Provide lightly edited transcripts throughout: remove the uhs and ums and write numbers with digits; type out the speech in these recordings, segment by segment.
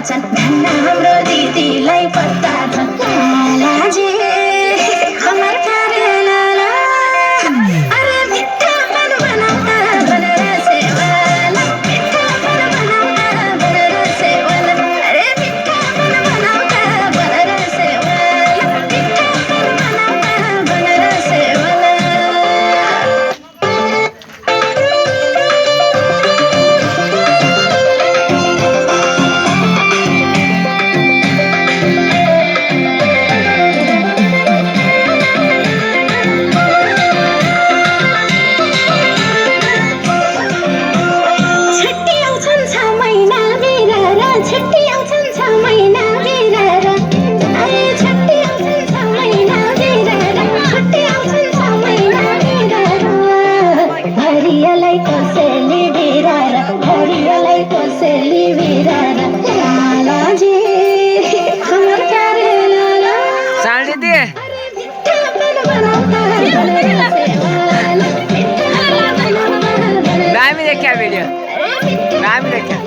वचन भन्न हाम्रो दिदीलाई पत्ता छ लालाजी हमर करे लाला अरे मिठा मन बनाउँदा भनेर सेवाला मिठा मन बनाउँदा भनेर सेवाला अरे मिठा मन बनाउँदा भनेर सेवाला मिठा मन बनाउँदा भनेर सेवाला क्या वीडियो मैं भी देखा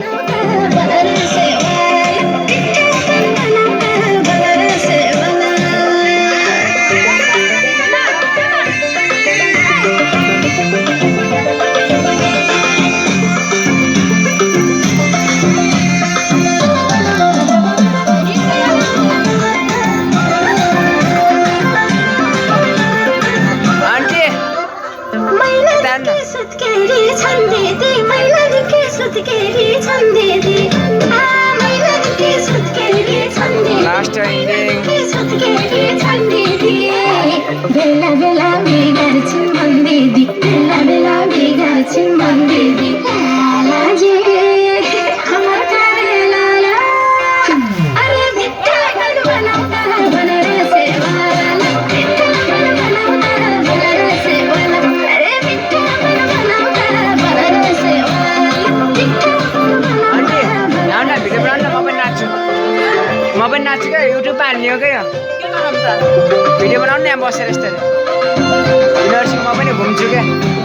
लास्ट बेला बेला बिगार्छिन् भन्दिदी बेला बेला बिगार्छिन् भन्दिदी लालाजी हमर करे लाला अरे मिठा मन बनाउँदा भनेर सेवाला मिठा मन बनाउँदा भनेर सेवाला अरे मिठा मन बनाउँदा भनेर सेवाला मिठा मन बनाउँदा भिडियो बनाउन म पनि नाच्छु क्या युट्युबमा हाल्ने हो क्या भिडियो बनाउनु नि यहाँ बसेर यस्तै यिनीहरूसँग म पनि घुम्छु क्या